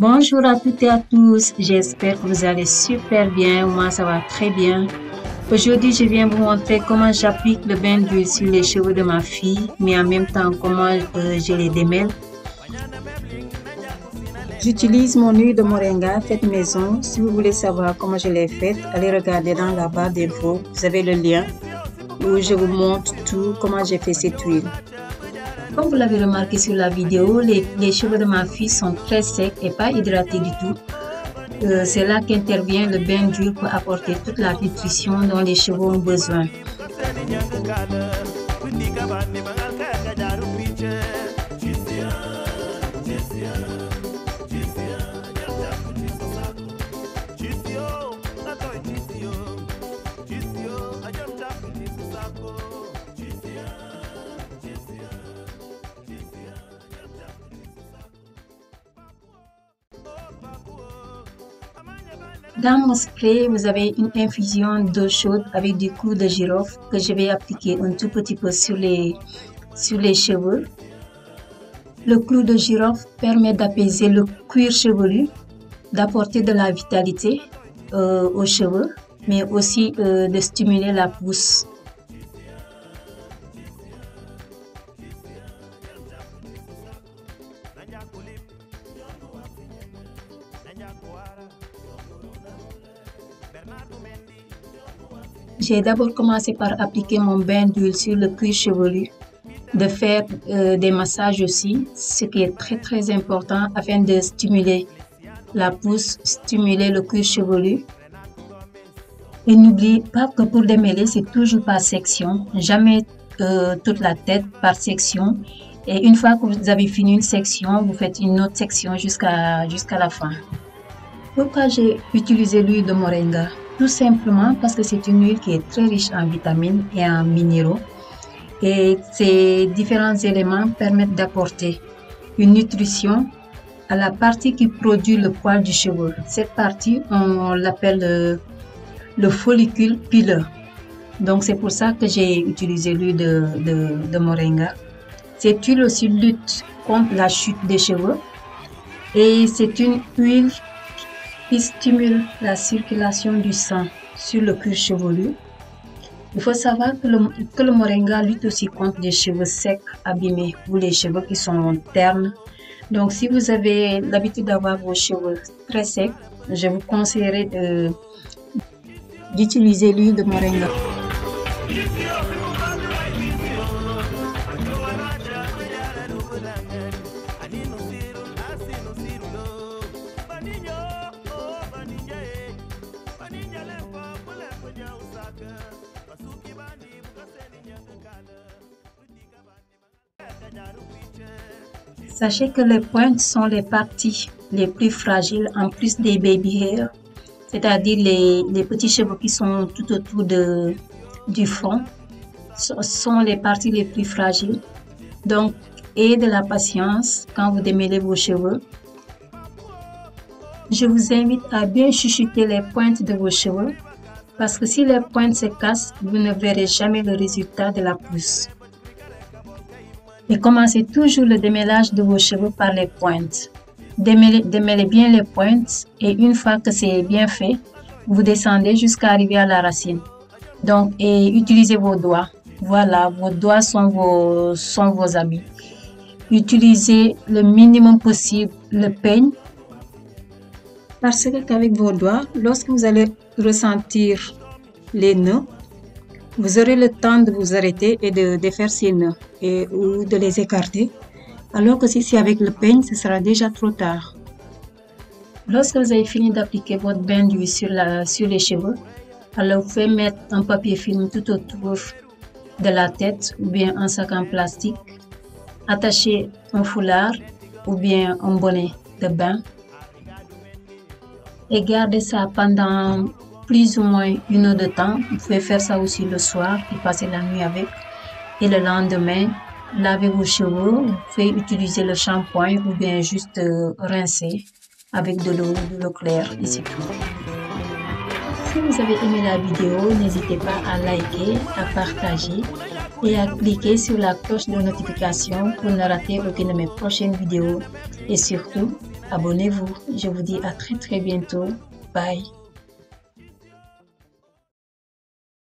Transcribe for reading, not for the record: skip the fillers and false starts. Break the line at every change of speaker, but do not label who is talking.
Bonjour à toutes et à tous, j'espère que vous allez super bien, moi ça va très bien. Aujourd'hui, je viens vous montrer comment j'applique le bain d'huile sur les cheveux de ma fille, mais en même temps comment je les démêle. J'utilise mon huile de moringa faite maison. Si vous voulez savoir comment je l'ai faite, allez regarder dans la barre d'infos, vous avez le lien où je vous montre tout comment j'ai fait cette huile. Comme vous l'avez remarqué sur la vidéo, les cheveux de ma fille sont très secs et pas hydratés du tout. C'est là qu'intervient le bain d'huile pour apporter toute la nutrition dont les cheveux ont besoin. Dans mon spray, vous avez une infusion d'eau chaude avec du clou de girofle que je vais appliquer un tout petit peu sur les cheveux. Le clou de girofle permet d'apaiser le cuir chevelu, d'apporter de la vitalité aux cheveux, mais aussi de stimuler la pousse. J'ai d'abord commencé par appliquer mon bain d'huile sur le cuir chevelu, de faire des massages aussi, ce qui est très important afin de stimuler la pousse, stimuler le cuir chevelu. Et n'oubliez pas que pour démêler, c'est toujours par section, jamais toute la tête par section. Et une fois que vous avez fini une section, vous faites une autre section jusqu'à la fin. Pourquoi j'ai utilisé l'huile de moringa? Tout simplement parce que c'est une huile qui est très riche en vitamines et en minéraux. Et ces différents éléments permettent d'apporter une nutrition à la partie qui produit le poil du cheveu. Cette partie, on l'appelle le follicule pileux. Donc c'est pour ça que j'ai utilisé l'huile de moringa. Cette huile aussi lutte contre la chute des cheveux. Et c'est une huile qui stimule la circulation du sang sur le cuir chevelu. Il faut savoir que le moringa lutte aussi contre les cheveux secs, abîmés ou les cheveux qui sont ternes. Donc si vous avez l'habitude d'avoir vos cheveux très secs, je vous conseillerais d'utiliser l'huile de moringa. Sachez que les pointes sont les parties les plus fragiles en plus des baby hairs, c'est-à-dire les petits cheveux qui sont tout autour du front, sont les parties les plus fragiles. Donc, ayez de la patience quand vous démêlez vos cheveux. Je vous invite à bien chuchoter les pointes de vos cheveux parce que si les pointes se cassent, vous ne verrez jamais le résultat de la pousse. Et commencez toujours le démêlage de vos cheveux par les pointes. Démêlez bien les pointes et une fois que c'est bien fait, vous descendez jusqu'à arriver à la racine. Donc, et utilisez vos doigts. Voilà, vos doigts sont vos amis. Utilisez le minimum possible le peigne. Parce qu'avec vos doigts, lorsque vous allez ressentir les nœuds, vous aurez le temps de vous arrêter et de défaire ces nœuds ou de les écarter. Alors que si c'est avec le peigne, ce sera déjà trop tard. Lorsque vous avez fini d'appliquer votre bain d'huile sur les cheveux, alors vous pouvez mettre un papier film tout autour de la tête ou bien un sac en plastique, attacher un foulard ou bien un bonnet de bain et garder ça pendant plus ou moins 1 heure de temps. Vous pouvez faire ça aussi le soir et passer la nuit avec. Et le lendemain, lavez vos cheveux. Vous pouvez utiliser le shampoing ou bien juste rincer avec de l'eau claire et c'est tout. Si vous avez aimé la vidéo, n'hésitez pas à liker, à partager et à cliquer sur la cloche de notification pour ne rater aucune de mes prochaines vidéos. Et surtout, abonnez-vous. Je vous dis à très très bientôt. Bye.